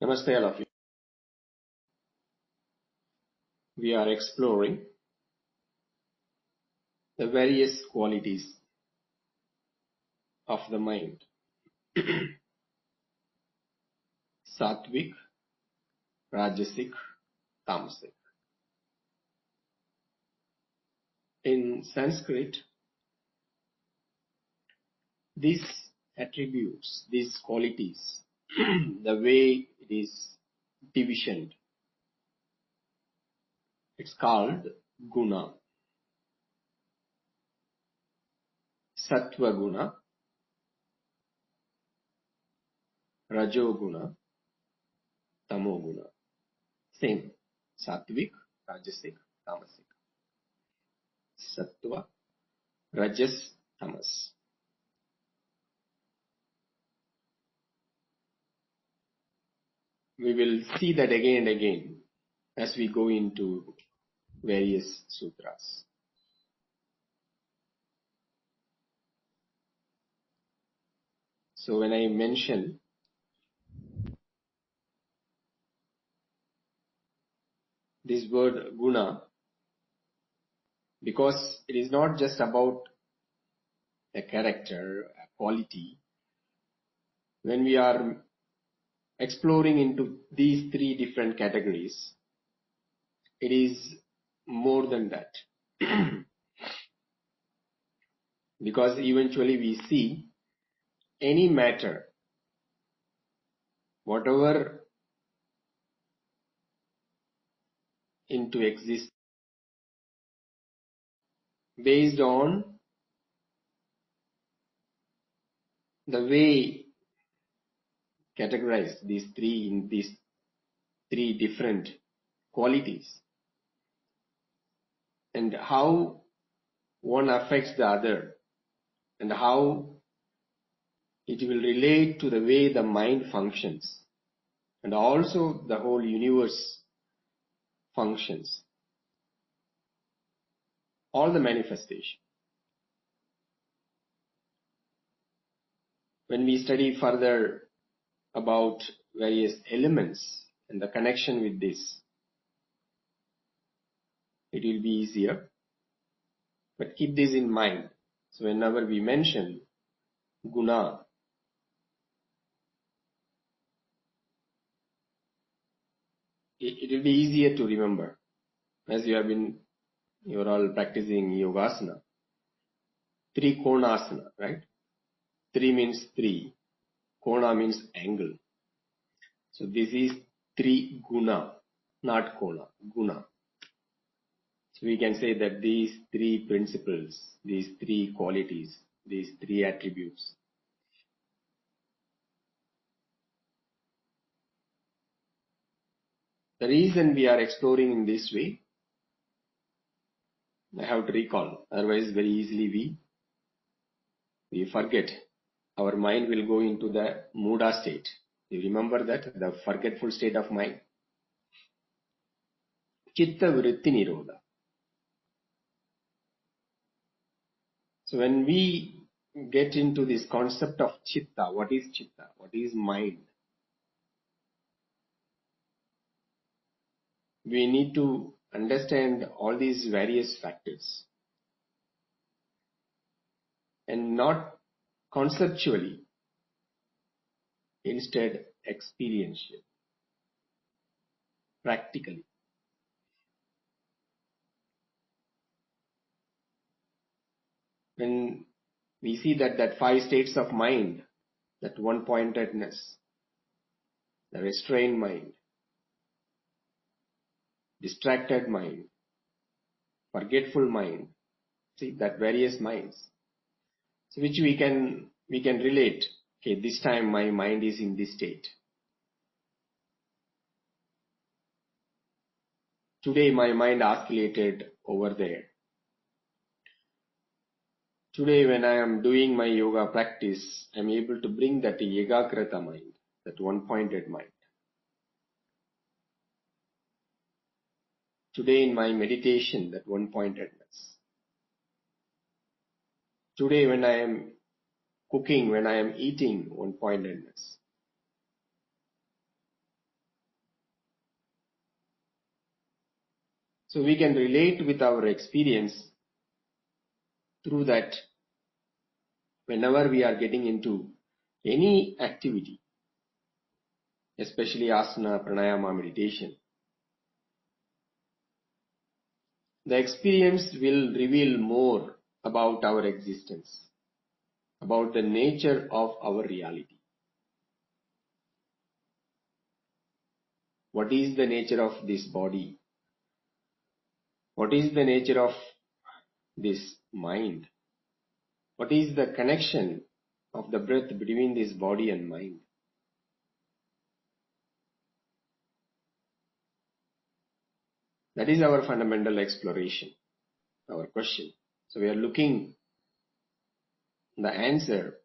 Namaste all of you. We are exploring the various qualities of the mind. Sattvic, Rajasic, Tamasic. In Sanskrit, these attributes, these qualities, the way it is divisioned, it's called guna. Sattva guna, Rajo guna, Tamo guna. Same. Sattvic, Rajasic, Tamasic. Sattva, Rajas, Tamas. We will see that again and again as we go into various sutras. So when I mention this word guna, because it is not just about a character, a quality. When we are exploring into these three different categories, it is more than that. Because eventually we see any matter, whatever into existence, based on the way categorized these three different qualities, and how one affects the other, and how it will relate to the way the mind functions, and also the whole universe functions, all the manifestation. When we study further about various elements and the connection with this, it will be easier. But keep this in mind. So whenever we mention guna, it will be easier to remember. As you are all practicing yogasana. Trikonasana, right? Tri means three. Kona means angle. So this is tri guna, not kona, guna. So we can say that these three principles, these three qualities, these three attributes, the reason we are exploring in this way, I have to recall, otherwise very easily we forget. Our mind will go into the muda state. You remember that? The forgetful state of mind. Chitta Vritti Nirodha. So when we get into this concept of chitta, what is chitta? What is mind? We need to understand all these various factors, and not conceptually, instead experientially, practically. When we see that five states of mind, that one-pointedness, the restrained mind, distracted mind, forgetful mind, see that various minds, so which we can relate. Okay, this time my mind is in this state. Today my mind oscillated over there. Today when I am doing my yoga practice, I am able to bring that ekagrata mind, that one-pointed mind. Today in my meditation, that one-pointedness. Today when I am cooking, when I am eating, one-pointedness. So we can relate with our experience through that. Whenever we are getting into any activity, especially asana, pranayama, meditation, the experience will reveal more about our existence, about the nature of our reality. What is the nature of this body? What is the nature of this mind? What is the connection of the breath between this body and mind? That is our fundamental exploration, our question. So we are looking the answer,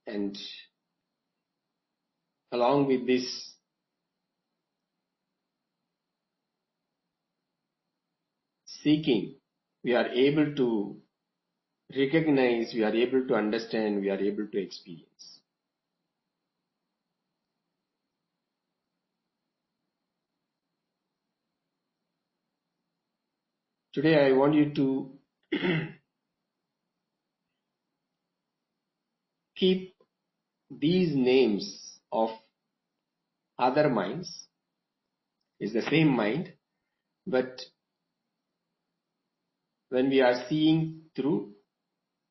and along with this seeking, we are able to recognize, we are able to understand, we are able to experience. Today I want you to keep these names of other minds. It's the same mind, but when we are seeing through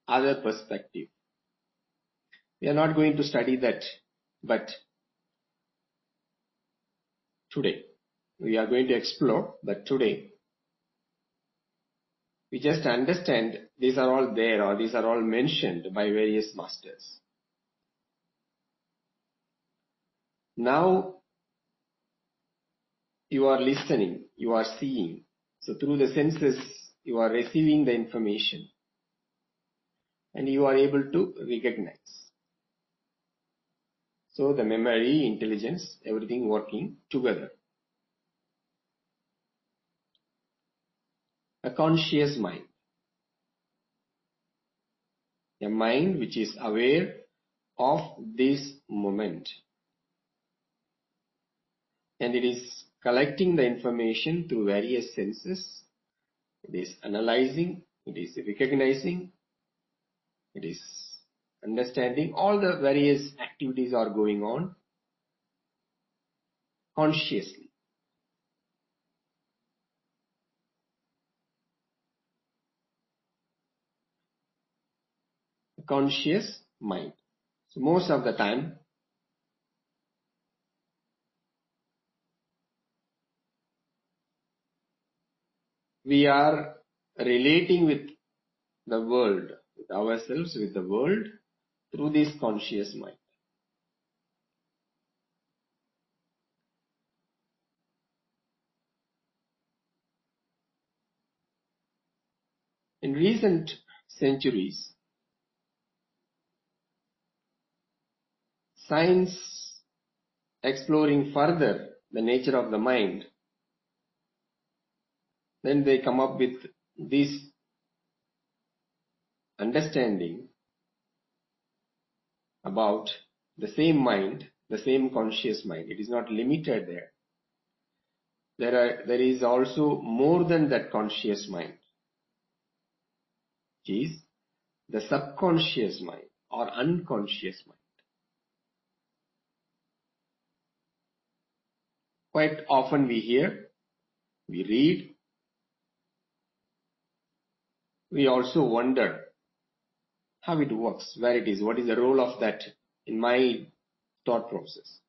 other perspective. We are not going to study that, but today we are going to explore, but today we just understand these are all there, or these are all mentioned by various masters. Now you are listening, you are seeing. So through the senses you are receiving the information and you are able to recognize. So the memory, intelligence, everything working together. A conscious mind. A mind which is aware of this moment. And it is collecting the information through various senses. It is analyzing, it is recognizing, it is understanding. All the various activities are going on consciously. A conscious mind. So most of the time, we are relating with the world, with ourselves, with the world, through this conscious mind. In recent centuries, science exploring further the nature of the mind, then they come up with this understanding about the same mind, the same conscious mind. It is not limited there. There is also more than that conscious mind, which is the subconscious mind or unconscious mind. Quite often we hear, we read, we also wonder how it works, where it is, what is the role of that in my thought process.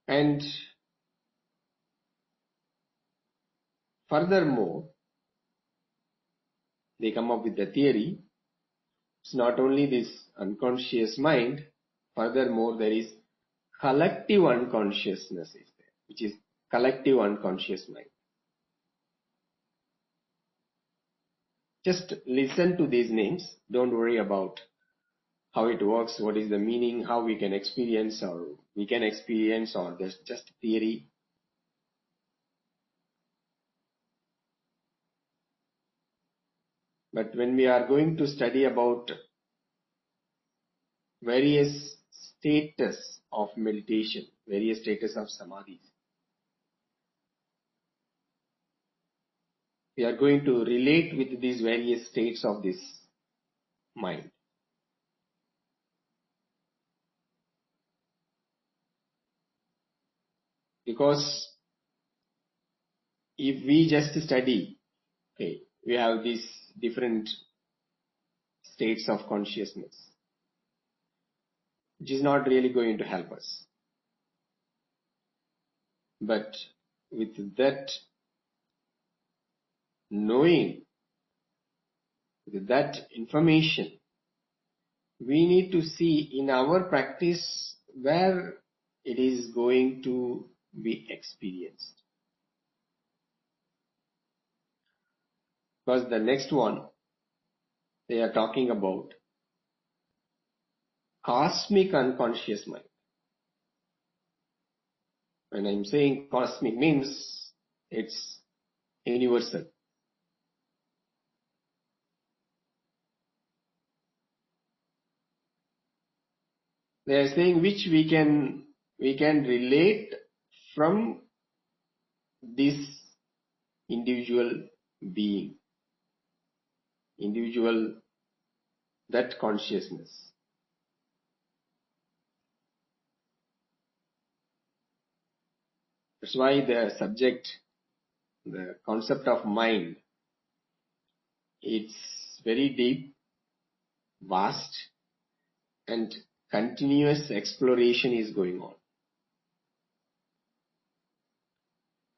And furthermore, they come up with the theory. It's not only this unconscious mind, furthermore there is collective unconsciousness is there, which is collective unconscious mind. Just listen to these names. Don't worry about how it works, what is the meaning, how we can experience, or there's just theory. But when we are going to study about various status of meditation, various status of samadhi. We are going to relate with these various states of this mind. Because if we just study, okay, we have these different states of consciousness, which is not really going to help us. But with that knowing, with that information, we need to see in our practice where it is going to be experienced. Because the next one, they are talking about cosmic unconscious mind. When I'm saying cosmic means it's universal. They are saying which we can relate from this individual being, individual, that consciousness. That's why the subject, the concept of mind, it's very deep, vast, and continuous exploration is going on.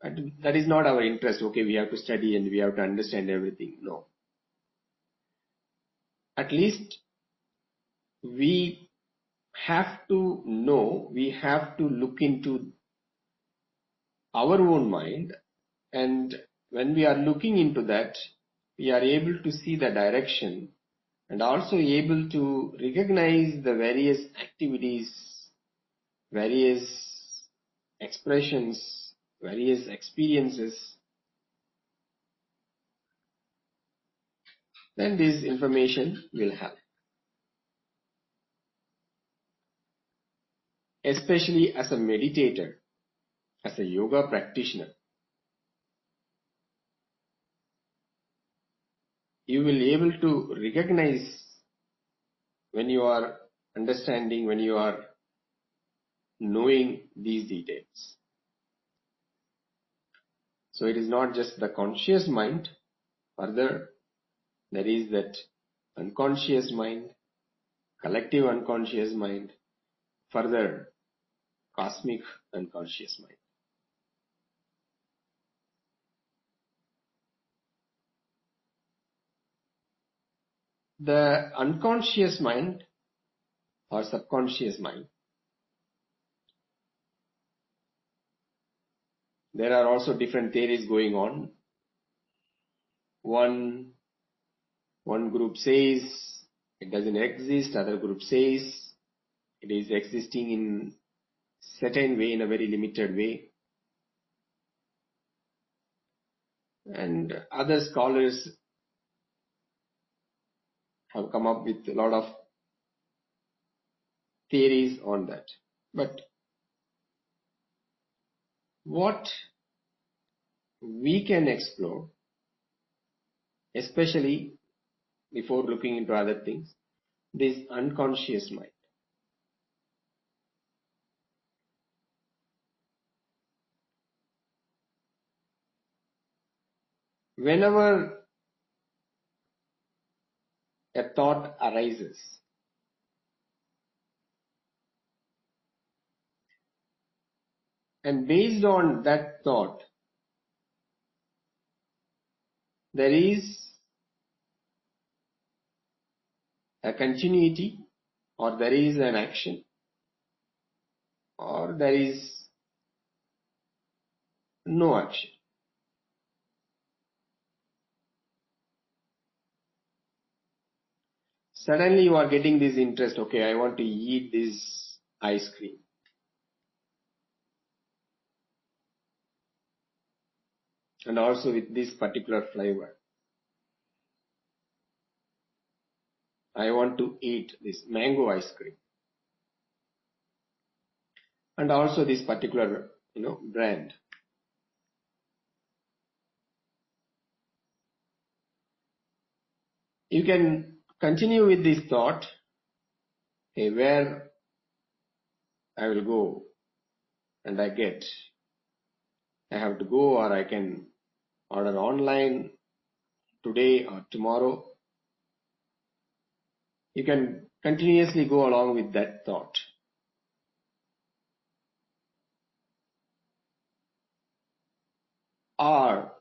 But that is not our interest. Okay, we have to study and we have to understand everything. No. At least we have to know, we have to look into our own mind, and when we are looking into that, we are able to see the direction and also able to recognize the various activities, various expressions, various experiences. Then this information will help. Especially as a meditator, as a yoga practitioner, you will be able to recognize when you are understanding, when you are knowing these details. So it is not just the conscious mind, further there is that unconscious mind, collective unconscious mind, further cosmic unconscious mind. The unconscious mind or subconscious mind, there are also different theories going on. One group says it doesn't exist, other group says it is existing in certain way, in a very limited way. And other scholars have come up with a lot of theories on that. But what we can explore, especially before looking into other things, this unconscious mind. Whenever a thought arises, and based on that thought, there is a continuity, or there is an action, or there is no action. Suddenly you are getting this interest, okay, I want to eat this ice cream. And also with this particular flavor. I want to eat this mango ice cream. and also this particular, brand. You can continue with this thought, hey, where I will go and I have to go, or I can order online today or tomorrow. You can continuously go along with that thought. Or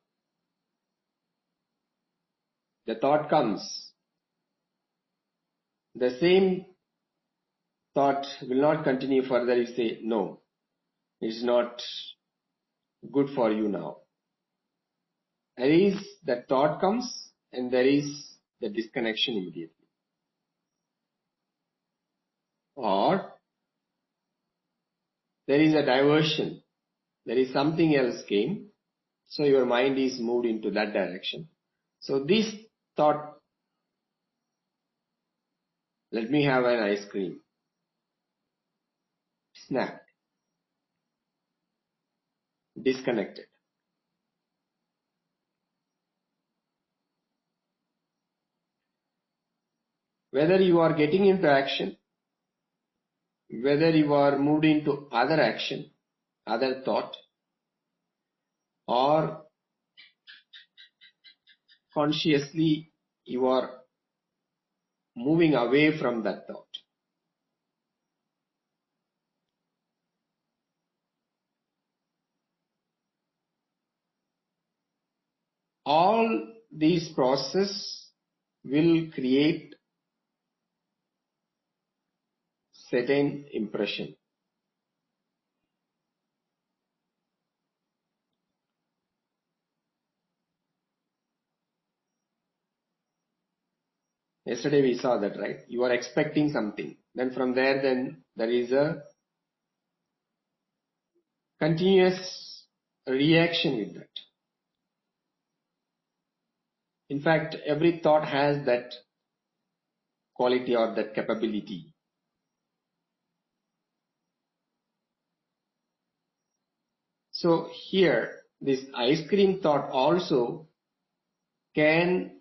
the thought comes, the same thought will not continue further. You say, no, it's not good for you now. There is that thought comes and there is the disconnection immediately. Or there is a diversion. There is something else came. So your mind is moved into that direction. So this thought, let me have an ice cream. Snap. Disconnected. Whether you are getting into action, whether you are moved into other action, other thought, or consciously you are moving away from that thought. All these processes will create certain impression. Yesterday we saw that, right? You are expecting something. Then from there, then there is a continuous reaction with that. In fact, every thought has that quality or that capability. So here, this ice cream thought also can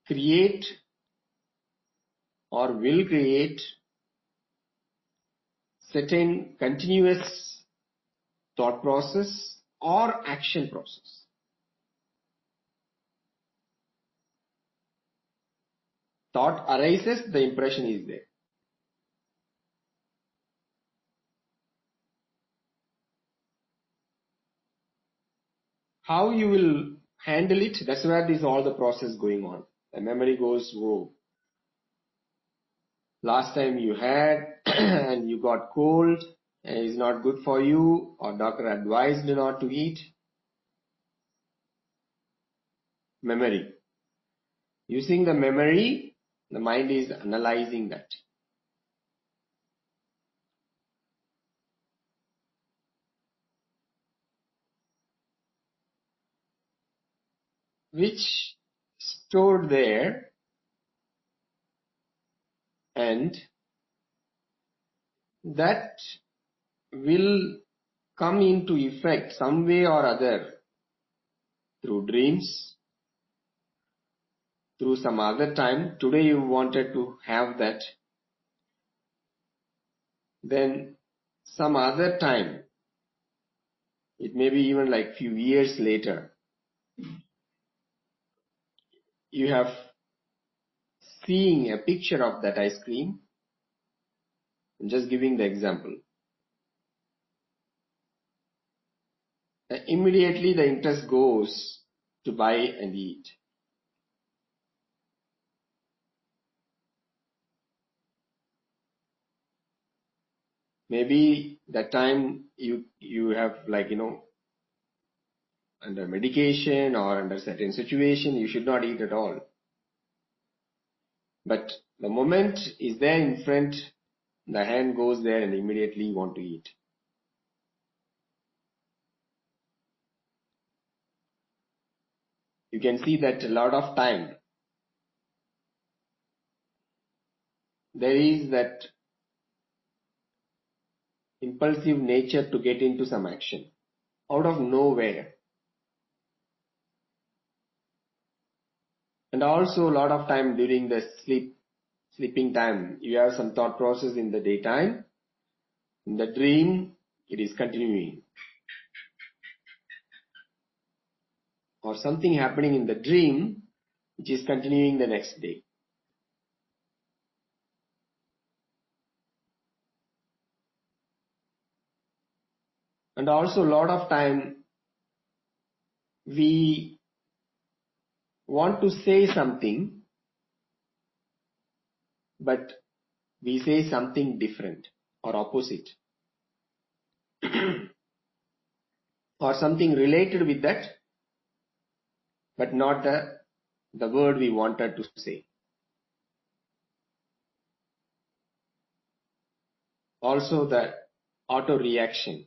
create or will create certain continuous thought process or action process. Thought arises, the impression is there. How you will handle it, that's where this all the process going on. The memory goes, whoa. Last time you had and you got cold and it's not good for you, or doctor advised not to eat. Memory. Using the memory, the mind is analyzing that. Which stored there, and that will come into effect some way or other through dreams, through some other time. Today you wanted to have that, then some other time, it may be even like few years later, you have seeing a picture of that ice cream. I'm just giving the example. Immediately the interest goes to buy and eat. Maybe that time you have under medication or under certain situation, you should not eat at all. But the moment is there in front, the hand goes there and immediately you want to eat. You can see that a lot of time there is that impulsive nature to get into some action out of nowhere. And also a lot of time during the sleeping time, you have some thought process in the daytime. In the dream, it is continuing. Or something happening in the dream, which is continuing the next day. And also a lot of time, we want to say something, but we say something different or opposite. Or something related with that, but not the word we wanted to say. Also the auto reaction.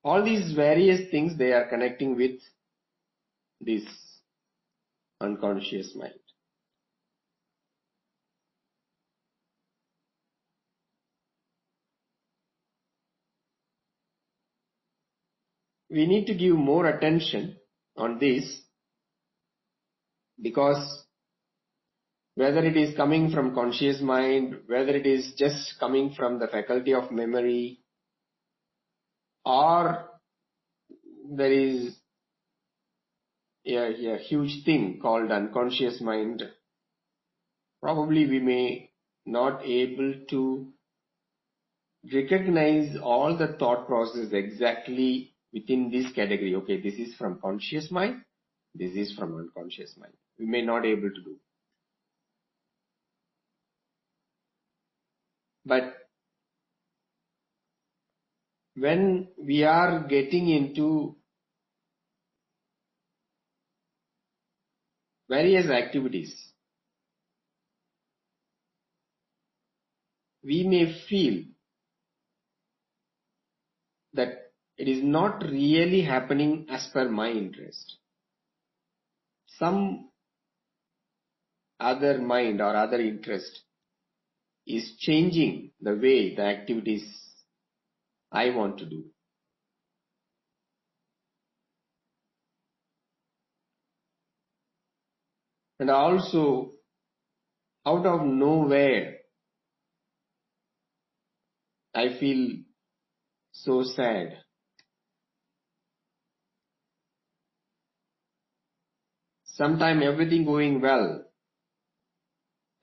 All these various things, they are connecting with this unconscious mind. We need to give more attention on this, because whether it is coming from conscious mind, whether it is just coming from the faculty of memory, or there is a huge thing called unconscious mind, probably we may not able to recognize all the thought process exactly within this category. Okay, this is from conscious mind, this is from unconscious mind. We may not able to do. But when we are getting into various activities, we may feel that it is not really happening as per my interest. Some other mind or other interest is changing the way the activities I want to do. And also, out of nowhere, I feel so sad. Sometimes everything going well,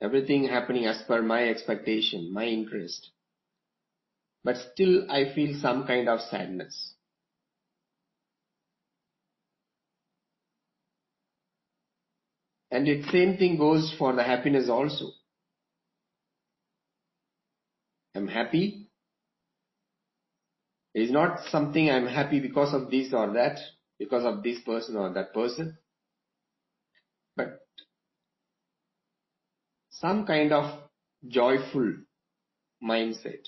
everything happening as per my expectation, my interest. But still I feel some kind of sadness. And the same thing goes for the happiness also. I'm happy. It is not something I'm happy because of this or that, because of this person or that person. But some kind of joyful mindset.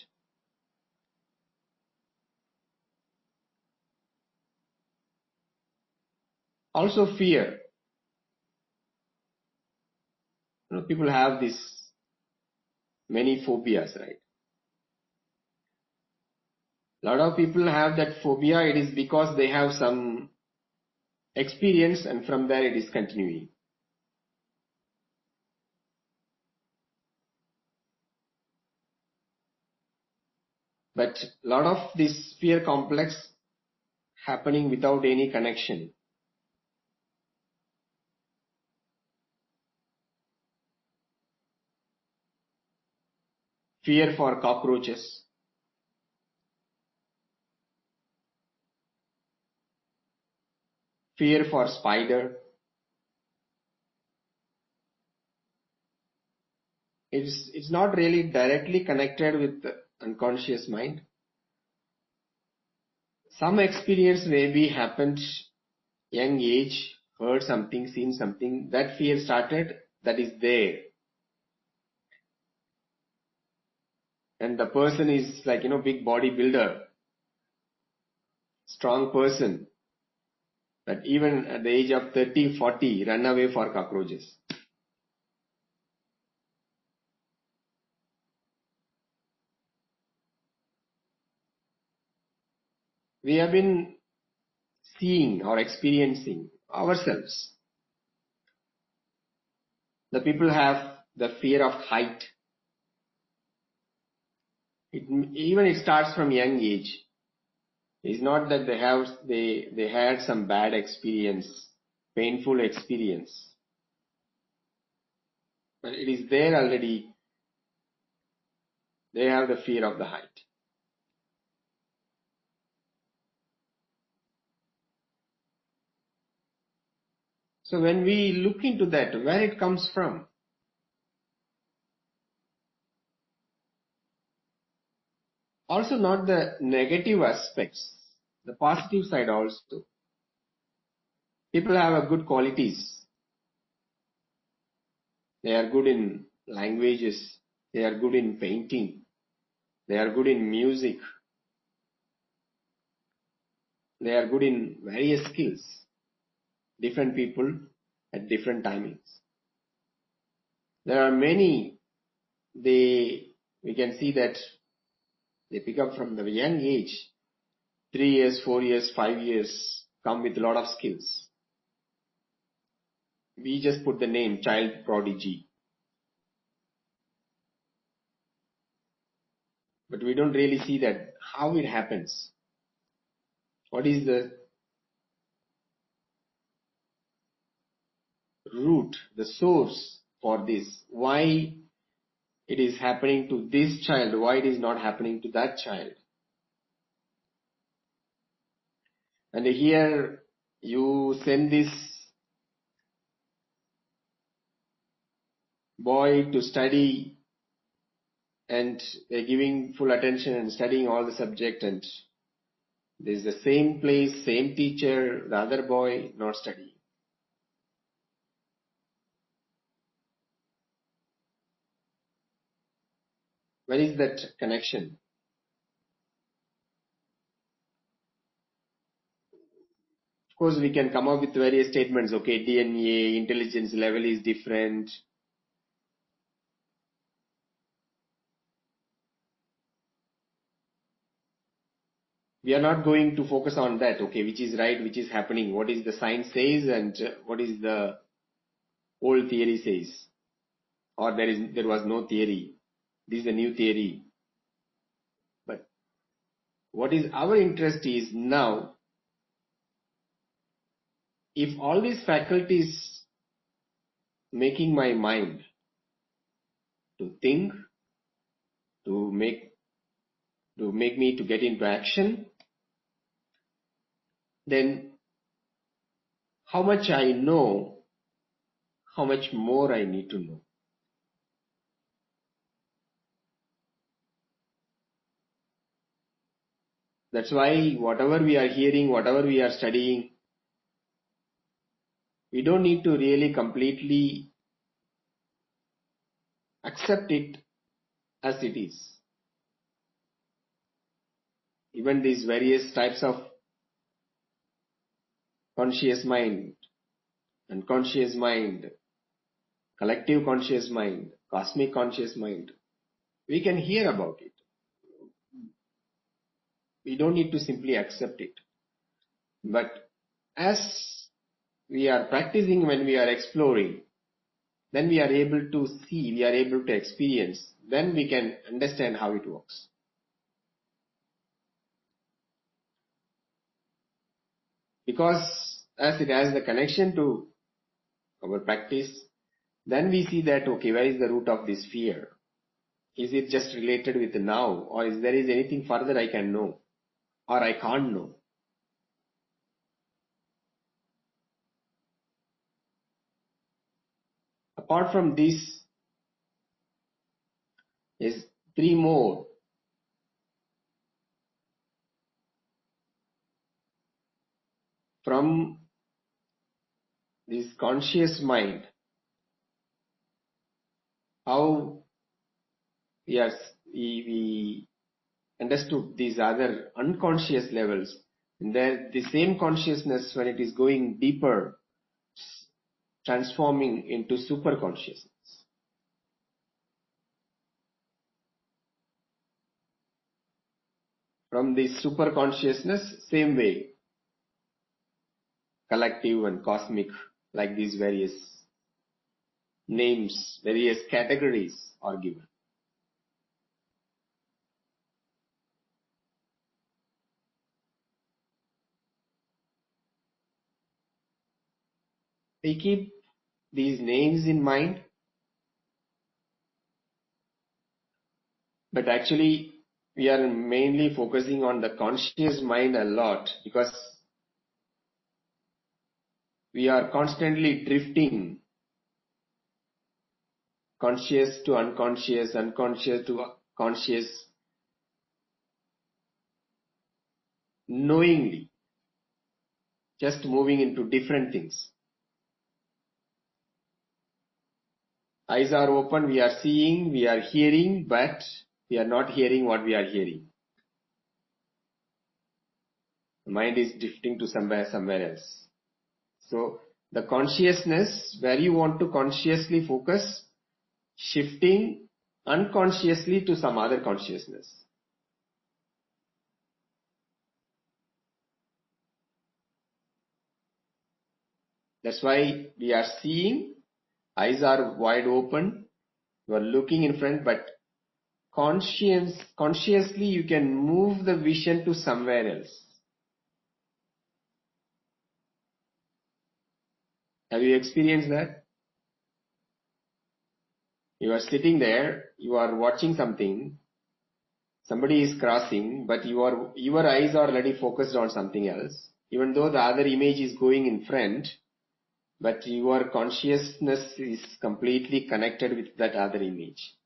Also fear. People have this many phobias, right? A lot of people have that phobia. It is because they have some experience and from there it is continuing. But a lot of this fear complex happening without any connection. Fear for cockroaches. Fear for spider. It's not really directly connected with the unconscious mind. Some experience maybe happened young age, heard something, seen something, that fear started, that is there. And the person is like, big bodybuilder, strong person. But even at the age of 30, 40, run away for cockroaches. we have been seeing or experiencing ourselves. The people have the fear of height. It starts from young age. It's not that they had some bad experience, painful experience, but it is there already. They have the fear of the height. So when we look into that, where it comes from, also not the negative aspects, the positive side also. People have a good qualities. They are good in languages. They are good in painting. They are good in music. They are good in various skills. Different people at different timings. There are many, we can see that they pick up from the young age, 3 years, 4 years, 5 years, come with a lot of skills. We just put the name child prodigy. But we don't really see that how it happens. What is the root, the source for this? Why it is happening to this child? Why it is not happening to that child? And here you send this boy to study and they're giving full attention and studying all the subject, and there's the same place, same teacher, the other boy not studying. Where is that connection? Of course, we can come up with various statements. Okay, DNA, intelligence level is different. We are not going to focus on that. Okay, which is right, which is happening, what is the science says, and what is the old theory says, or there was no theory. This is a new theory. But what is our interest is now, if all these faculties making my mind to think, to make me to get into action, then how much I know, how much more I need to know. That's why whatever we are hearing, whatever we are studying, we don't need to really completely accept it as it is. Even these various types of conscious mind, unconscious mind, collective conscious mind, cosmic conscious mind, we can hear about it. We don't need to simply accept it. But as we are practicing, when we are exploring, then we are able to see, we are able to experience, then we can understand how it works. Because as it has the connection to our practice, then we see that, okay, where is the root of this fear? Is it just related with the now, or is there anything further I can know, or I can't know? Apart from this, is 3 more. From this conscious mind, how we understood these other unconscious levels, and there the same consciousness, when it is going deeper, transforming into super consciousness. from this super consciousness, same way, collective and cosmic, like these various names, various categories are given. We keep these names in mind, but actually we are mainly focusing on the conscious mind a lot, because we are constantly drifting conscious to unconscious, unconscious to conscious, knowingly, just moving into different things. Eyes are open, we are seeing, we are hearing, but we are not hearing what we are hearing. The mind is drifting to somewhere else. So the consciousness, where you want to consciously focus, shifting unconsciously to some other consciousness. That's why we are seeing, eyes are wide open, you are looking in front, but consciously you can move the vision to somewhere else. Have you experienced that? You are sitting there, you are watching something, somebody is crossing, but your eyes are already focused on something else, even though the other image is going in front, but your consciousness is completely connected with that other image.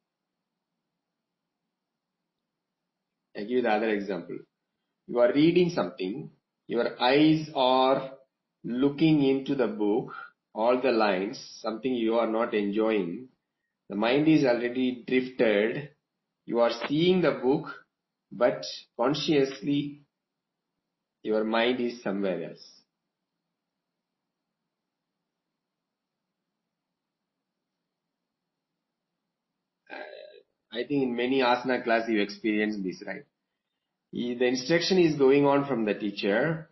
I give you the other example. You are reading something, your eyes are looking into the book, all the lines, something you are not enjoying. The mind is already drifted. You are seeing the book, but consciously your mind is somewhere else. I think in many asana class you experience this, right? The instruction is going on from the teacher.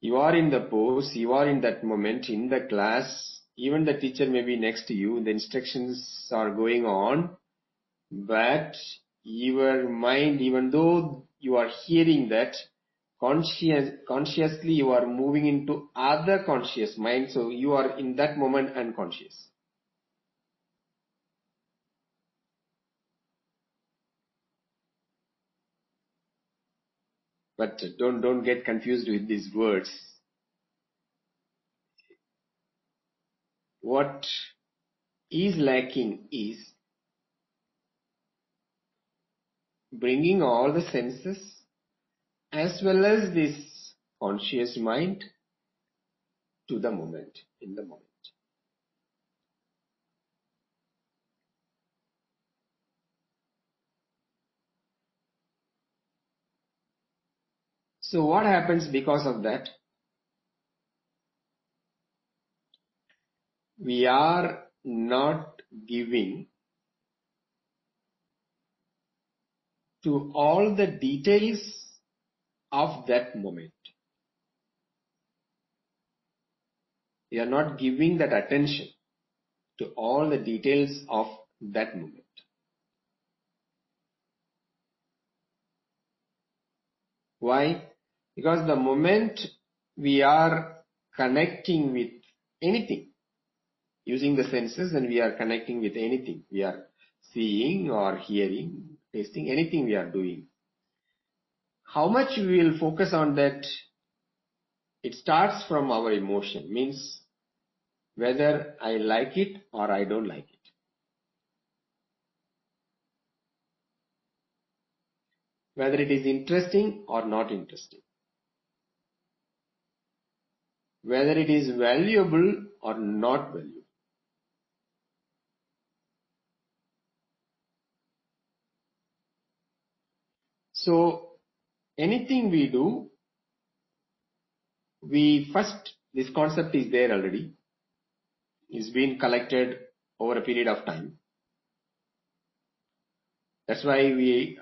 You are in the pose, you are in that moment in the class, even the teacher may be next to you, the instructions are going on, but your mind, even though you are hearing that, consciously you are moving into other conscious mind, so you are in that moment unconscious. But don't get confused with these words. What is lacking is bringing all the senses as well as this conscious mind to the moment, in the moment. So what happens because of that? We are not giving to all the details of that moment. We are not giving that attention to all the details of that moment. Why? Because the moment we are connecting with anything, using the senses, and we are connecting with anything, we are seeing or hearing, tasting, anything we are doing, how much we will focus on that, it starts from our emotion, means whether I like it or I don't like it. Whether it is interesting or not interesting. Whether it is valuable or not valuable. So anything we do, this concept is there already. It's been collected over a period of time. That's why we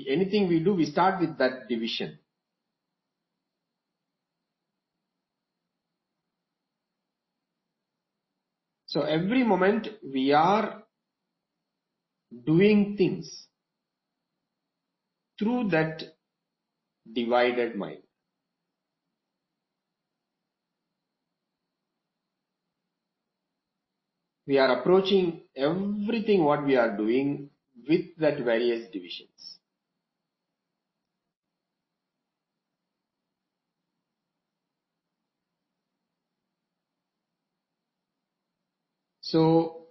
Anything we do, we start with that division. So every moment we are doing things through that divided mind. We are approaching everything what we are doing with that various divisions. So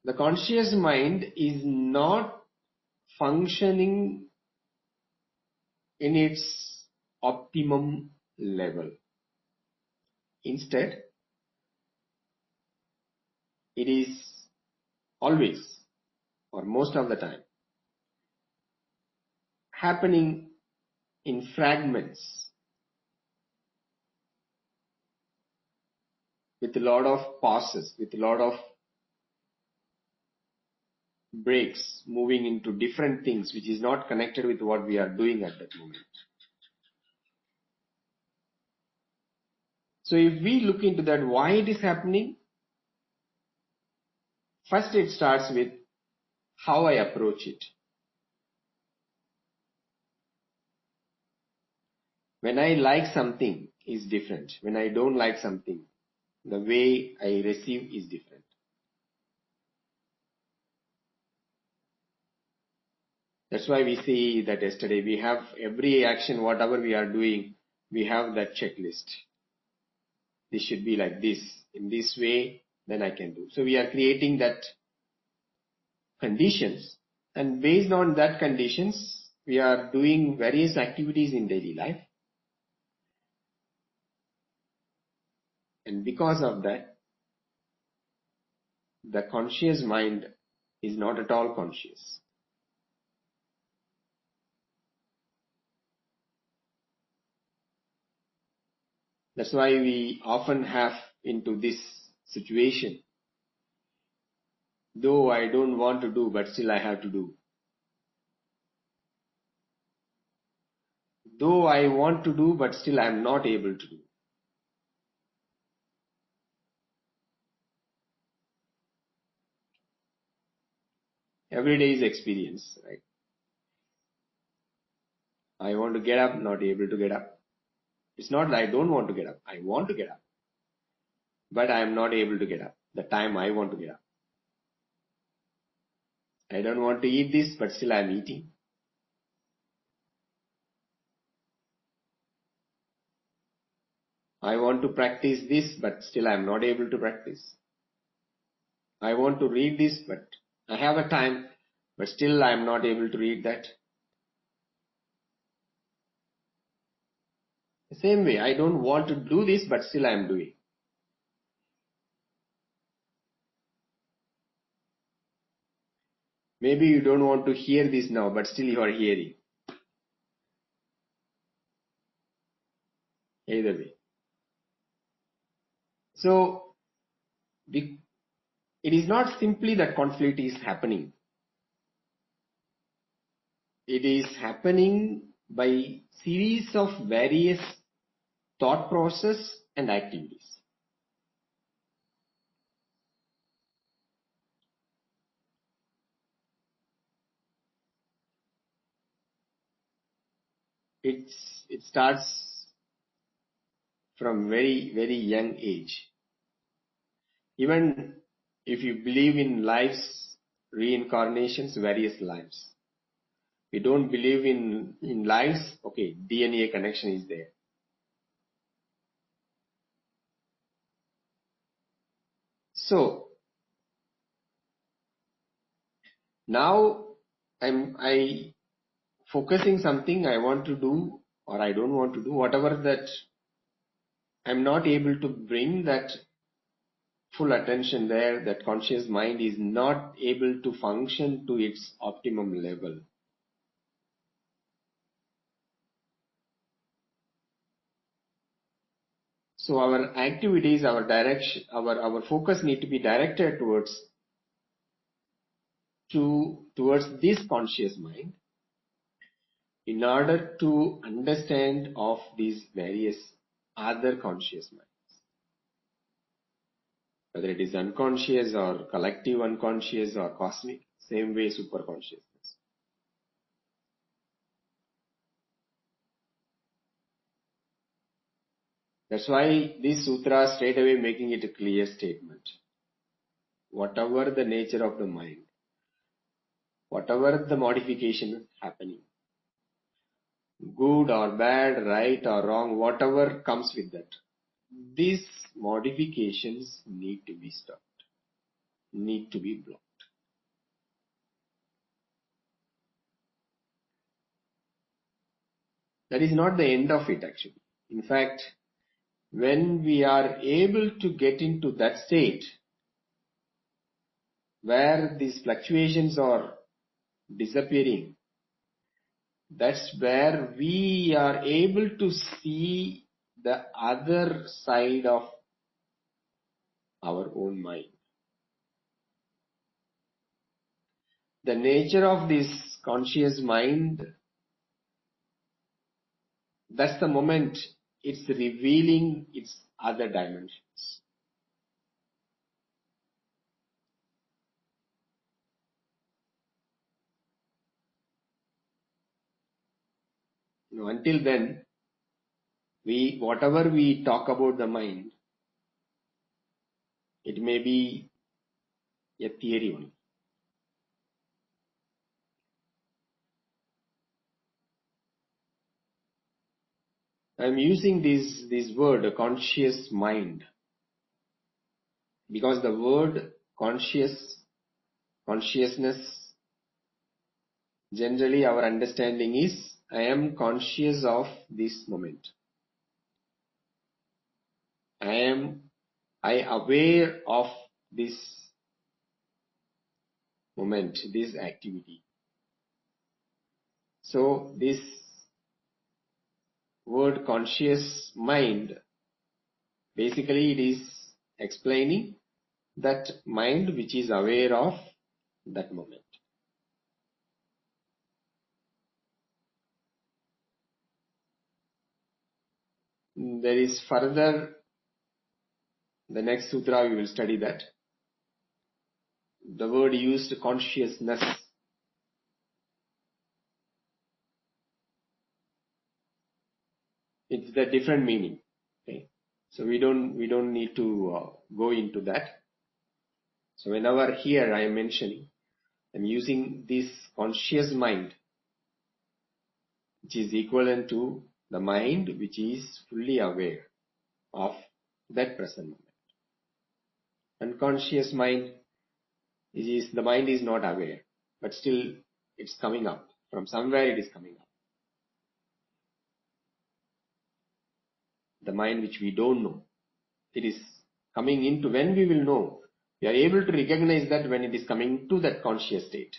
the conscious mind is not functioning in its optimum level. Instead, it is always or most of the time happening in fragments with a lot of pauses, with a lot of breaks, moving into different things which is not connected with what we are doing at that moment. So if we look into that, why it is happening, first it starts with how I approach it. When I like something is different. When I don't like something, the way I receive is different. That's why we see that yesterday we have every action, whatever we are doing, we have that checklist. This should be like this. In this way, then I can do. So we are creating that conditions, and based on that conditions, we are doing various activities in daily life. And because of that, the conscious mind is not at all conscious. That's why we often have into this situation. Though I don't want to do, but still I have to do. Though I want to do, but still I am not able to do. Every day is experience, right? I want to get up, not able to get up. It's not that I don't want to get up. I want to get up. But I am not able to get up the time I want to get up. I don't want to eat this, but still I am eating. I want to practice this, but still I am not able to practice. I want to read this, but I have a time, but still I am not able to read that. The same way, I don't want to do this, but still I am doing. Maybe you don't want to hear this now, but still you are hearing. Either way. So, it is not simply that conflict is happening. It is happening by series of various thought process and activities. It starts from very, very young age. Even if you believe in lives, reincarnations, various lives. We don't believe in lives, okay, DNA connection is there. So, now I focusing something I want to do or I don't want to do, whatever that I'm not able to bring that full attention there, that conscious mind is not able to function to its optimum level. So our activities, our direction, our focus need to be directed towards towards this conscious mind in order to understand of these various other conscious minds, whether it is unconscious or collective unconscious or cosmic, same way superconsciousness. That's why this sutra straight away making it a clear statement. Whatever the nature of the mind, whatever the modification happening, good or bad, right or wrong, whatever comes with that, these modifications need to be stopped, need to be blocked. That is not the end of it actually. In fact, when we are able to get into that state where these fluctuations are disappearing, that's where we are able to see the other side of our own mind. The nature of this conscious mind, that's the moment it's revealing its other dimensions. Until then, whatever we talk about the mind, it may be a theory only. I am using this word, conscious mind, because the word consciousness, generally our understanding is, I am conscious of this moment. I aware of this moment, this activity. So this word conscious mind, basically it is explaining that mind which is aware of that moment. There is further, the next sutra we will study that. The word used, consciousness. It's the different meaning. Okay? So we don't need to go into that. So whenever here I am mentioning, I'm using this conscious mind, which is equivalent to the mind which is fully aware of that present moment. Unconscious mind is the mind is not aware, but still it's coming up. From somewhere it is coming up. The mind which we don't know, it is coming into, when we will know, we are able to recognize that when it is coming to that conscious state.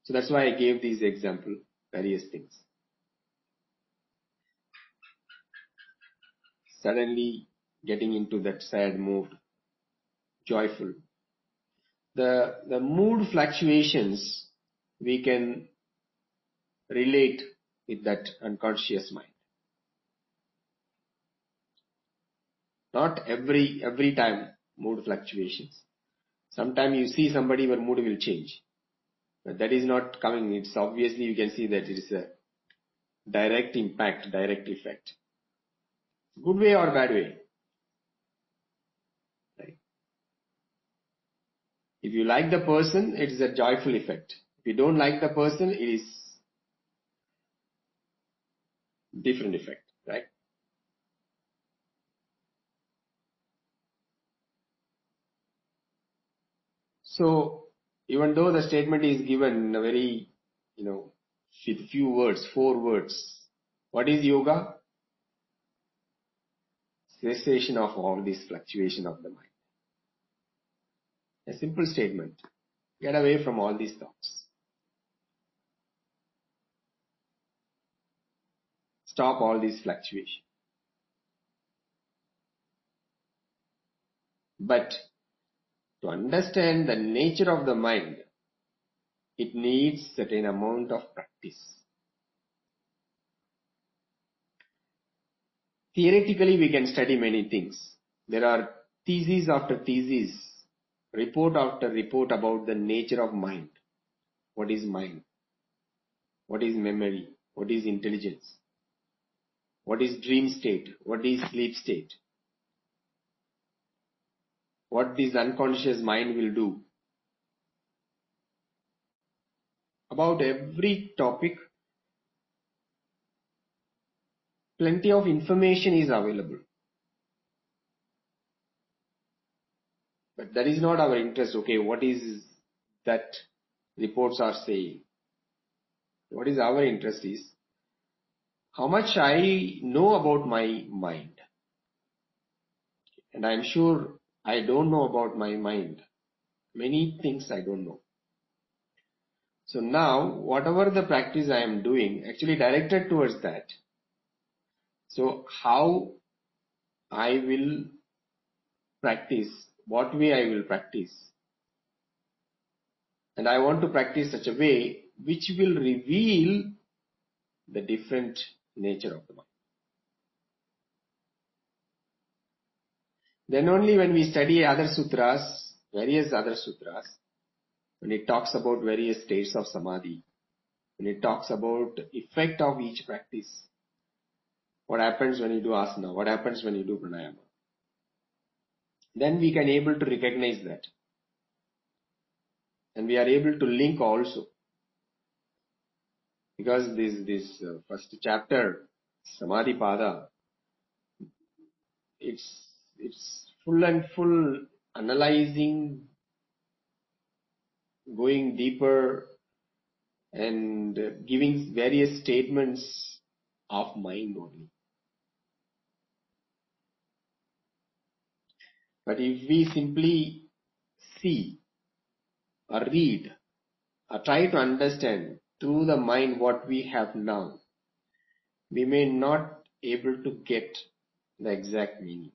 So that's why I gave these example, various things. Suddenly getting into that sad mood, joyful. The mood fluctuations we can relate with that unconscious mind. Not every time mood fluctuations. Sometimes you see somebody where mood will change. But that is not coming. It's obviously you can see that it is a direct impact, direct effect. Good way or bad way. Right? If you like the person, it is a joyful effect. If you don't like the person, it is different effect. Right? So even though the statement is given in a very, with few words, 4 words. What is yoga? Cessation of all this fluctuation of the mind. A simple statement. Get away from all these thoughts. Stop all these fluctuations. But To understand the nature of the mind, it needs certain amount of practice. Theoretically, we can study many things. There are theses after theses, report after report about the nature of mind. What is mind? What is memory? What is intelligence? What is dream state? What is sleep state? What this unconscious mind will do. About every topic, plenty of information is available. But that is not our interest. Okay, what is that reports are saying? What is our interest is how much I know about my mind. And I am sure I don't know about my mind. Many things I don't know. So now, whatever the practice I am doing, actually directed towards that. So how I will practice, what way I will practice. And I want to practice such a way which will reveal the different nature of the mind. Then only when we study other sutras, various other sutras, when it talks about various states of samadhi, when it talks about effect of each practice, what happens when you do asana, what happens when you do pranayama, then we can able to recognize that. And we are able to link also. Because this first chapter, Samadhi Pada, it's full and full analyzing, going deeper and giving various statements of mind only. But if we simply see or read or try to understand through the mind what we have now, we may not able to get the exact meaning.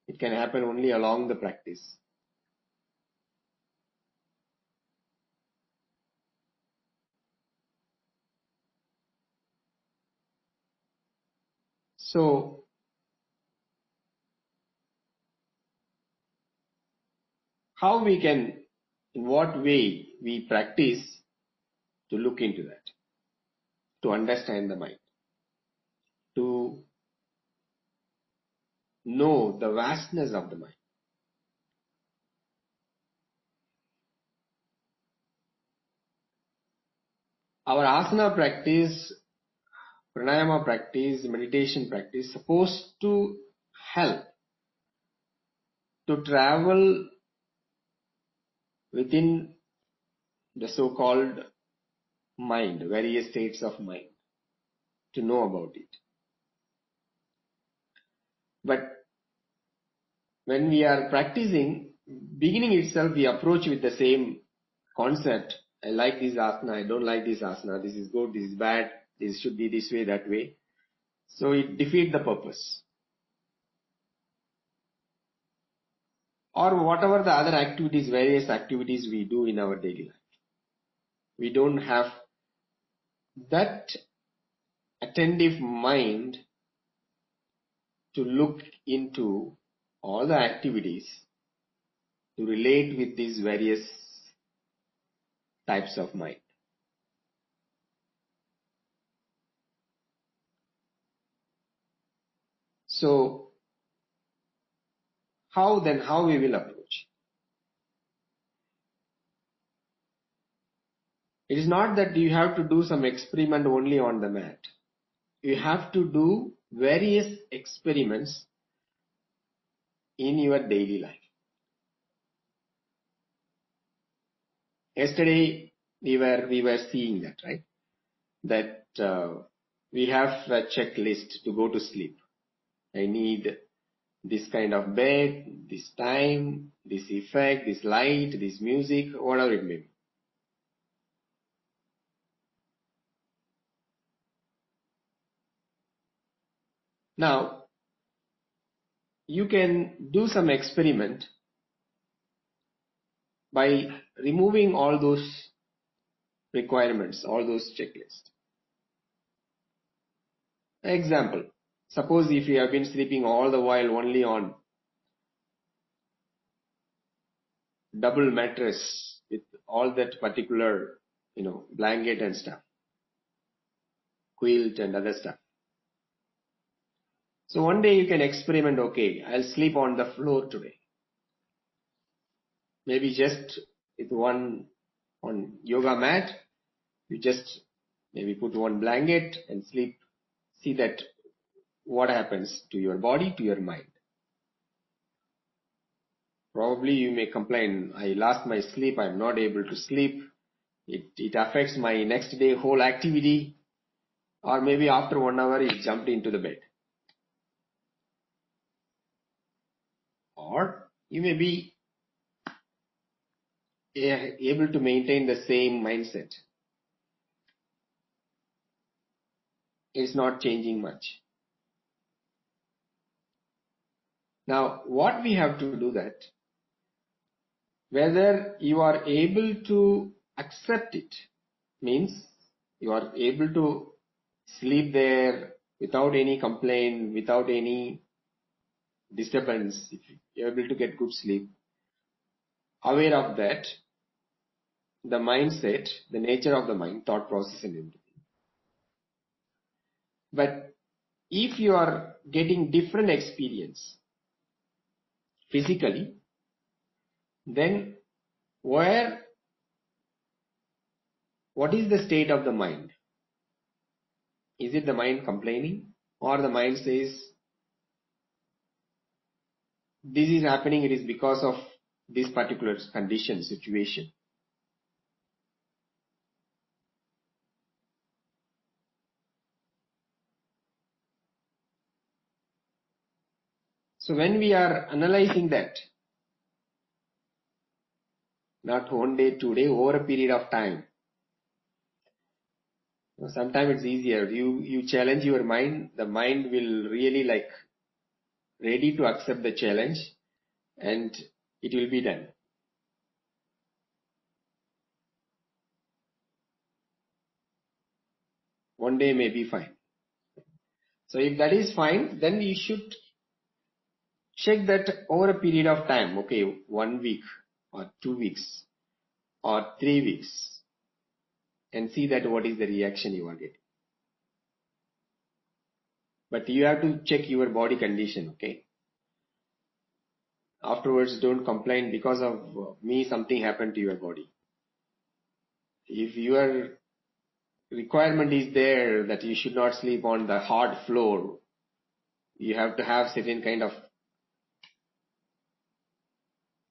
It can happen only along the practice. So, how we can, in what way we practice to look into that, to understand the mind, to know the vastness of the mind. Our asana practice, pranayama practice, meditation practice supposed to help to travel within the so-called mind, various states of mind, to know about it. But when we are practicing, beginning itself we approach with the same concept. I like this asana, I don't like this asana, this is good, this is bad, this should be this way, that way. So it defeats the purpose. Or whatever the other activities, various activities we do in our daily life. We don't have that attentive mind to look into all the activities to relate with these various types of mind. So, how we will approach? It is not that you have to do some experiment only on the mat. You have to do various experiments in your daily life. Yesterday we were seeing that, right? That we have a checklist to go to sleep. I need this kind of bed, this time, this effect, this light, this music, whatever it may be. Now, you can do some experiment by removing all those requirements, all those checklists. Example, suppose if you have been sleeping all the while only on double mattress with all that particular, blanket and stuff, quilt and other stuff. So one day you can experiment, okay, I'll sleep on the floor today. Maybe just with one on yoga mat, you just maybe put one blanket and sleep. See that what happens to your body, to your mind. Probably you may complain, I lost my sleep, I'm not able to sleep. It affects my next day whole activity. Or maybe after 1 hour you jumped into the bed. Or you may be able to maintain the same mindset. It's not changing much. Now, what we have to do that, whether you are able to accept it, means you are able to sleep there without any complaint, without any disturbance, if you are able to get good sleep, aware of that, the mindset, the nature of the mind, thought process and everything. But if you are getting different experience physically, then what is the state of the mind? Is it the mind complaining, or the mind says, this is happening, it is because of this particular condition, situation? So when we are analyzing that, not 1 day, 2 days, over a period of time, sometimes it's easier. You challenge your mind, the mind will really ready to accept the challenge, and it will be done. One day may be fine. So if that is fine, then you should check that over a period of time. Okay, 1 week or 2 weeks or 3 weeks, and see that what is the reaction you are getting. But you have to check your body condition, okay? Afterwards, don't complain because of me something happened to your body. If your requirement is there that you should not sleep on the hard floor, you have to have certain kind of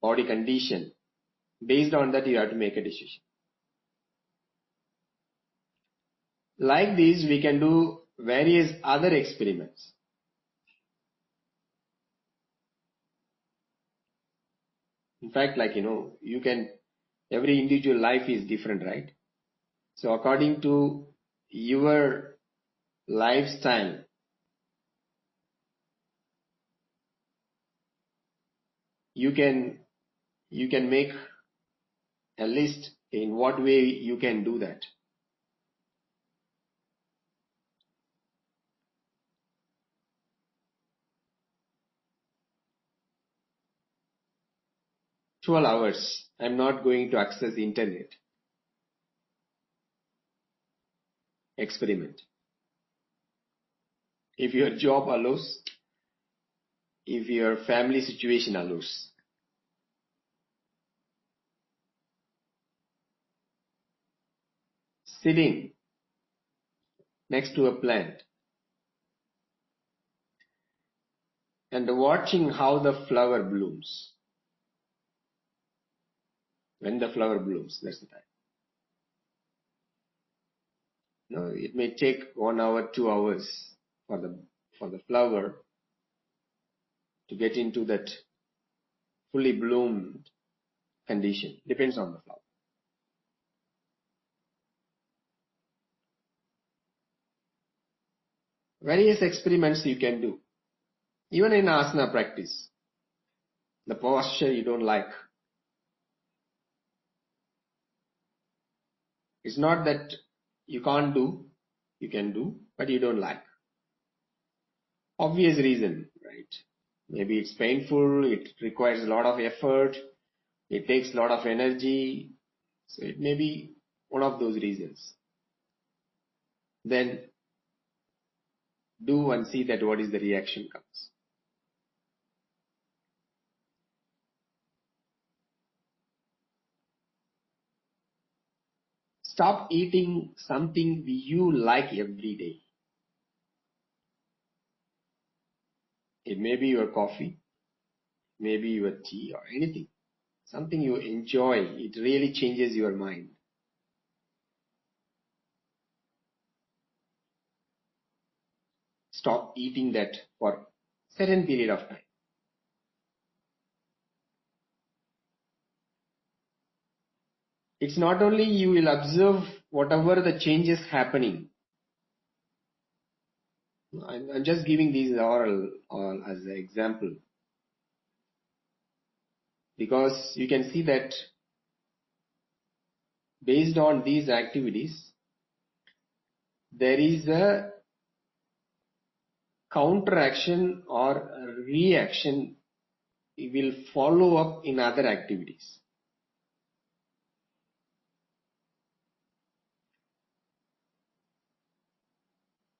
body condition. Based on that, you have to make a decision. Like this, we can do various other experiments. In fact, every individual life is different, right? So according to your lifestyle, you can make a list in what way you can do that. "12 hours, I'm not going to access the internet." Experiment. If your job allows, if your family situation allows. Sitting next to a plant and watching how the flower blooms. When the flower blooms, that's the time. No, it may take 1 hour, 2 hours for the flower to get into that fully bloomed condition. Depends on the flower. Various experiments you can do. Even in asana practice, the posture you don't like. It's not that you can't do, you can do, but you don't like. Obvious reason, right? Maybe it's painful, it requires a lot of effort, it takes a lot of energy. So it may be one of those reasons. Then do and see that what is the reaction comes. Stop eating something you like every day. It may be your coffee, maybe your tea or anything. Something you enjoy. It really changes your mind. Stop eating that for a certain period of time. It's not only you will observe whatever the changes happening. I'm just giving these all as an example. Because you can see that based on these activities, there is a counteraction or a reaction will follow up in other activities.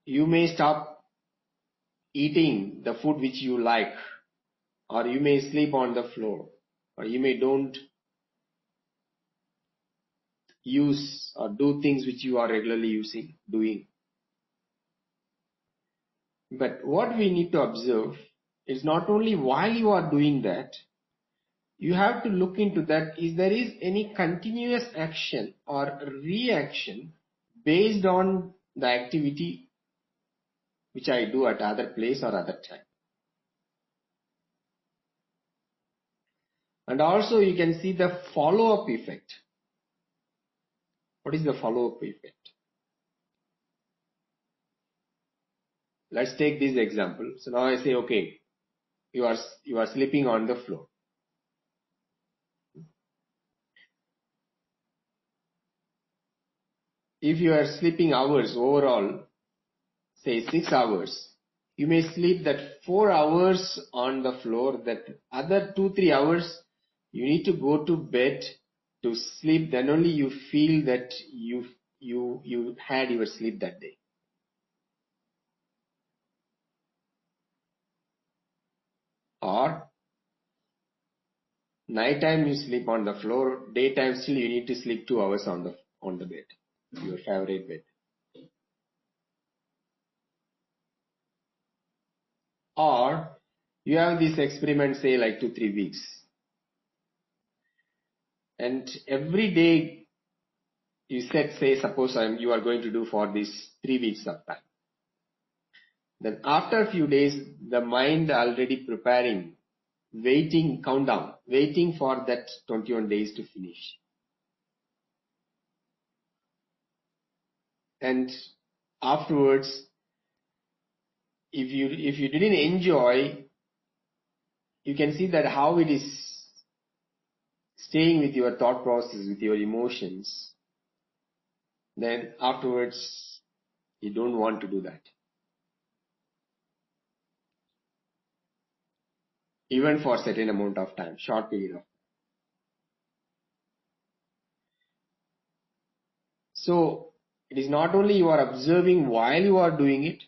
You may stop eating the food which you like, or you may sleep on the floor, or you may don't use or do things which you are regularly doing. But what we need to observe is not only while you are doing that, you have to look into that is there is any continuous action or reaction based on the activity which I do at other place or other time. And also you can see the follow-up effect. What is the follow-up effect? Let's take this example. So now I say, okay, you are sleeping on the floor. If you are sleeping hours overall, say 6 hours, you may sleep that 4 hours on the floor, that other 2-3 hours you need to go to bed to sleep, then only you feel that you had your sleep that day. Or nighttime you sleep on the floor, daytime still you need to sleep 2 hours on the bed, your favorite bed. Or you have this experiment, say like 2-3 weeks, and every day you said, say suppose you are going to do for these 3 weeks of time. Then after a few days, the mind already preparing, waiting, countdown, waiting for that 21 days to finish. And afterwards, if you didn't enjoy, you can see that how it is staying with your thought process, with your emotions. Then afterwards, you don't want to do that. Even for a certain amount of time, short period of time. So it is not only you are observing while you are doing it,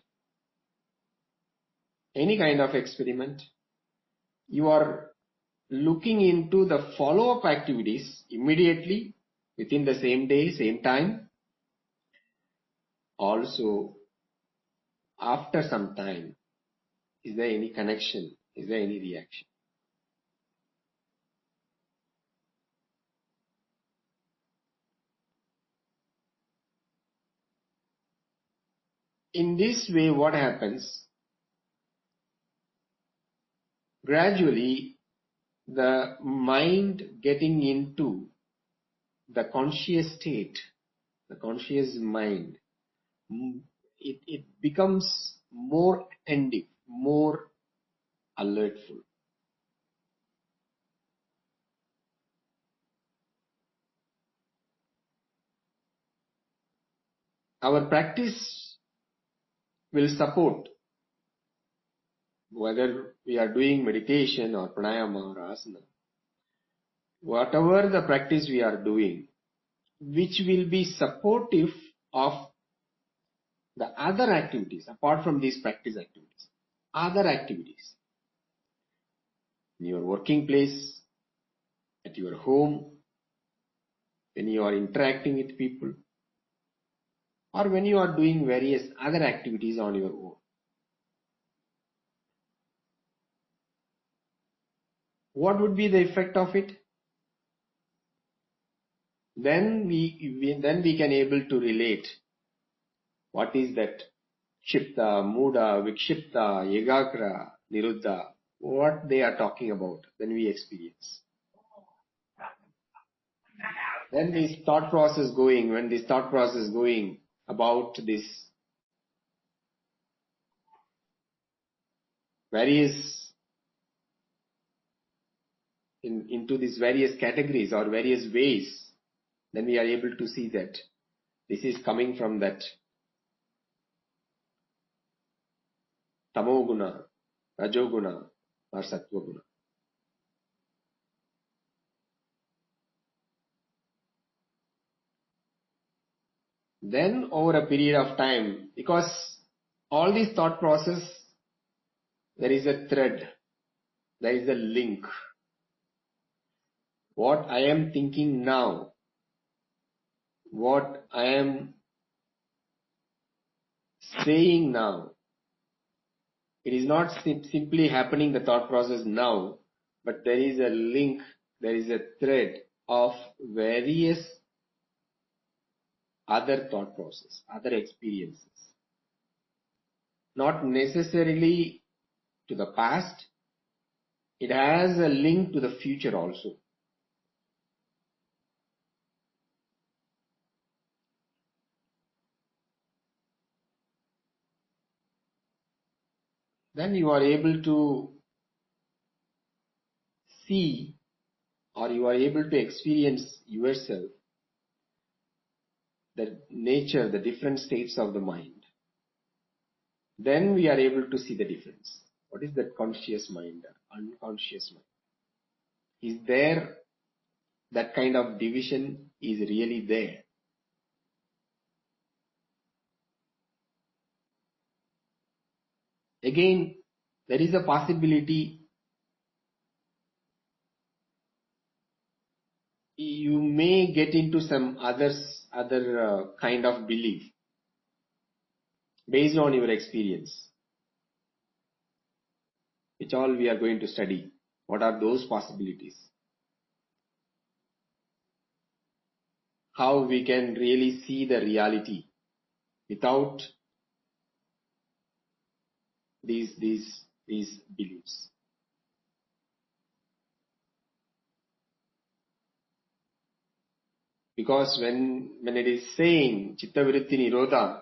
any kind of experiment, you are looking into the follow-up activities immediately within the same day, same time. Also, after some time, is there any connection? Is there any reaction? In this way, what happens? Gradually, the mind getting into the conscious state, the conscious mind, it becomes more attentive, more alertful. Our practice will support whether we are doing meditation or pranayama or asana. Whatever the practice we are doing, which will be supportive of the other activities apart from these practice activities, other activities in your working place, at your home, when you are interacting with people, or when you are doing various other activities on your own. What would be the effect of it? Then we can able to relate what is that Chitta, Muda, Vikshipta, Yagagra, Nirodha, what they are talking about when we experience. When this thought process going about this various into these various categories or various ways, then we are able to see that this is coming from that tamoguna, rajoguna or sattvaguna. Then over a period of time, because all these thought process, there is a thread, there is a link. What I am thinking now, what I am saying now, it is not simply happening the thought process now, but there is a link, there is a thread of various other thought process, other experiences. Not necessarily to the past, it has a link to the future also. Then you are able to see or you are able to experience yourself the nature, the different states of the mind. Then we are able to see the difference. What is that conscious mind, unconscious mind? Is there that kind of division is really there? Again, there is a possibility you may get into some other kind of belief based on your experience, which all we are going to study. What are those possibilities? How we can really see the reality without these beliefs. Because when it is saying Chitta Vritti Nirodha,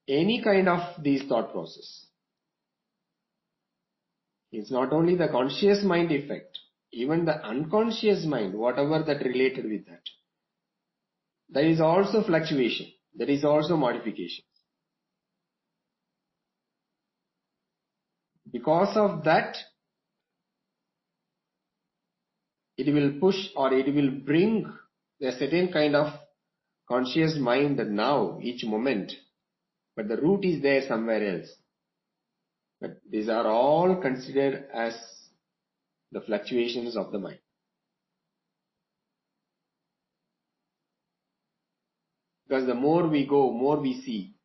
any kind of these thought process, it's not only the conscious mind effect, even the unconscious mind, whatever that related with that, there is also fluctuation, there is also modification. Because of that, it will push or it will bring a certain kind of conscious mind now, each moment, but the root is there somewhere else. But these are all considered as the fluctuations of the mind. Because the more we go, more we see,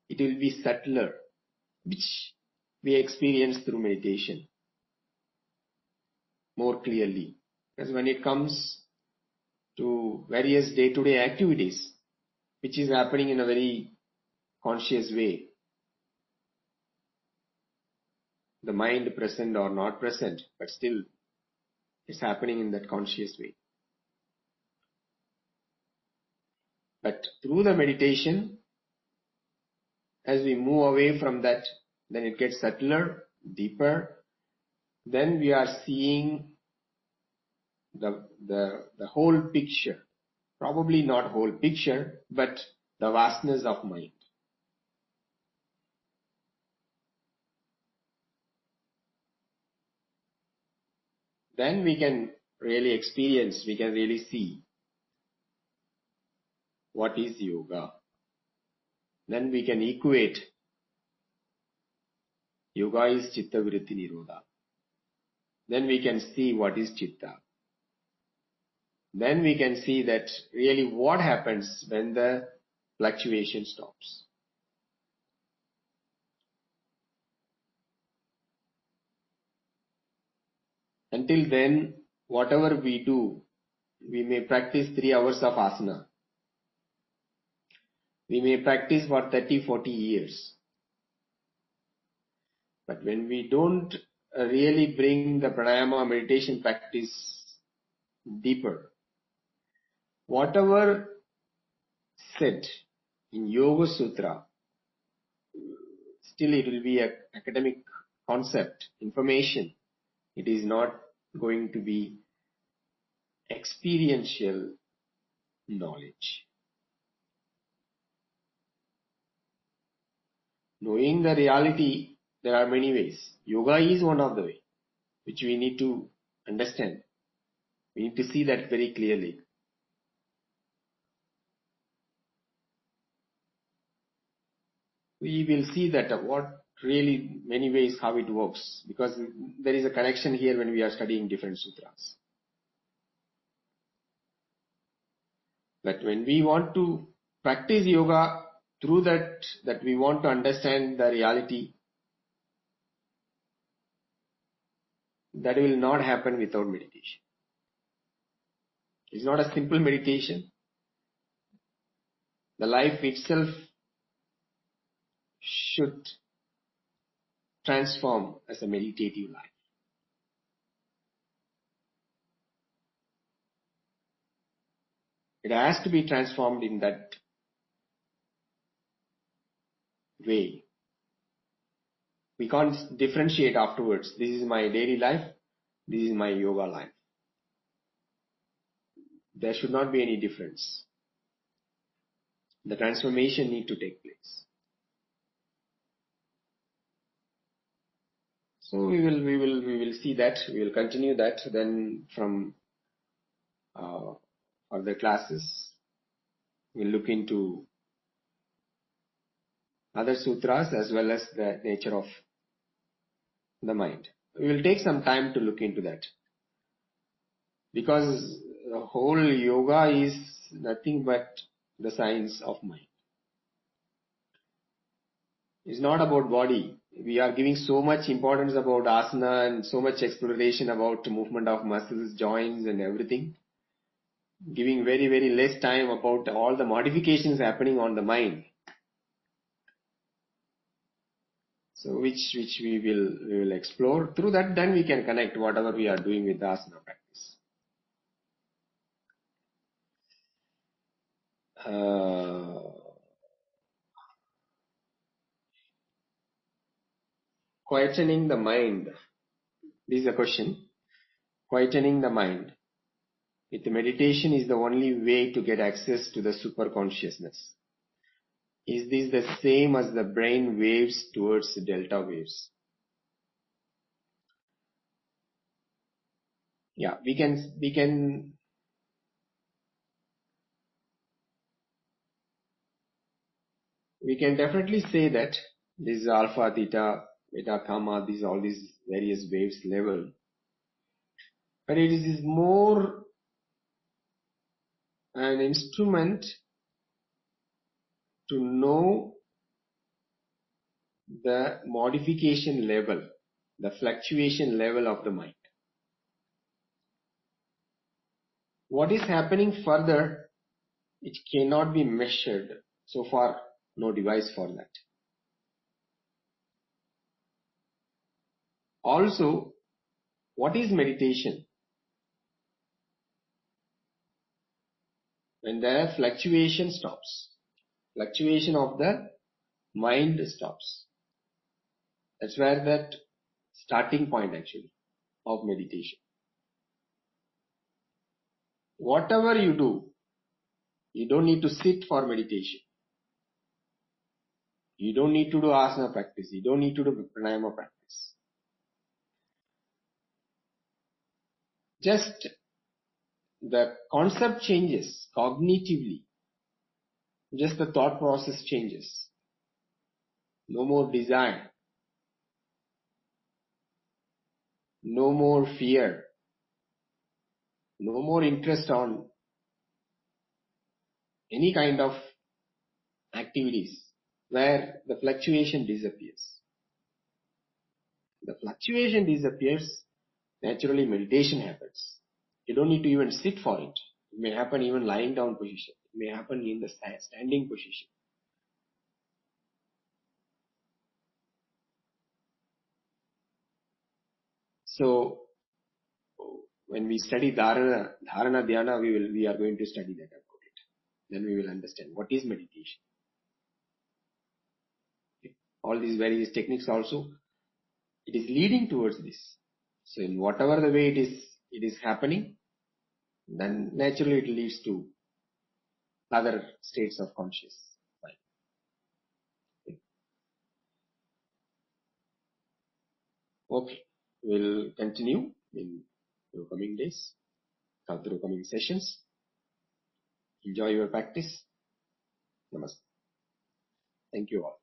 it will be subtler, which we experience through meditation more clearly. Because when it comes to various day-to-day activities, which is happening in a very conscious way, the mind present or not present, but still it's happening in that conscious way. But through the meditation, as we move away from that then it gets subtler, deeper. Then we are seeing the whole picture. Probably not whole picture, but the vastness of mind. Then we can really experience, we can really see what is yoga. Then we can equate yoga is Chitta Vritti Nirodha. Then we can see what is Chitta. Then we can see that really what happens when the fluctuation stops. Until then, whatever we do, we may practice 3 hours of asana. We may practice for 30, 40 years. But when we don't really bring the pranayama meditation practice deeper, whatever said in Yoga Sutra, still it will be an academic concept, information. It is not going to be experiential knowledge. Knowing the reality, there are many ways. Yoga is one of the ways, which we need to understand. We need to see that very clearly. We will see that what really many ways how it works, because there is a connection here when we are studying different sutras. But when we want to practice yoga through that we want to understand the reality, that will not happen without meditation. It's not a simple meditation. The life itself should transform as a meditative life. It has to be transformed in that way. We can't differentiate afterwards. This is my daily life. This is my yoga life. There should not be any difference. The transformation need to take place. So we will see that. We will continue that. Then from other classes, we'll look into other sutras as well as the nature of the mind. We will take some time to look into that, because the whole yoga is nothing but the science of mind. It's not about body. We are giving so much importance about asana and so much exploration about movement of muscles, joints and everything, giving very, very less time about all the modifications happening on the mind. So which we will explore. Through that, then we can connect whatever we are doing with the asana practice. Quietening the mind. This is a question. Quietening the mind with meditation is the only way to get access to the super consciousness. Is this the same as the brain waves towards delta waves? Yeah, we can definitely say that this is alpha, theta, beta, gamma, all these various waves level. But it is more an instrument to know the modification level, the fluctuation level of the mind. What is happening further, it cannot be measured. So far, no device for that. Also, what is meditation? When the fluctuation stops, fluctuation of the mind stops. That's where that starting point actually of meditation. Whatever you do, you don't need to sit for meditation. You don't need to do asana practice. You don't need to do pranayama practice. Just the concept changes cognitively. Just the thought process changes. No more desire. No more fear. No more interest on any kind of activities where the fluctuation disappears. The fluctuation disappears, naturally meditation happens. You don't need to even sit for it. It may happen even lying down position. It may happen in the standing position. So when we study dharana dhyana, we are going to study that about it. Then we will understand what is meditation. All these various techniques also, it is leading towards this. So in whatever the way it is happening, then naturally it leads to other states of conscious mind. Okay, we'll continue in the coming days, through coming sessions. Enjoy your practice. Namaste. Thank you all.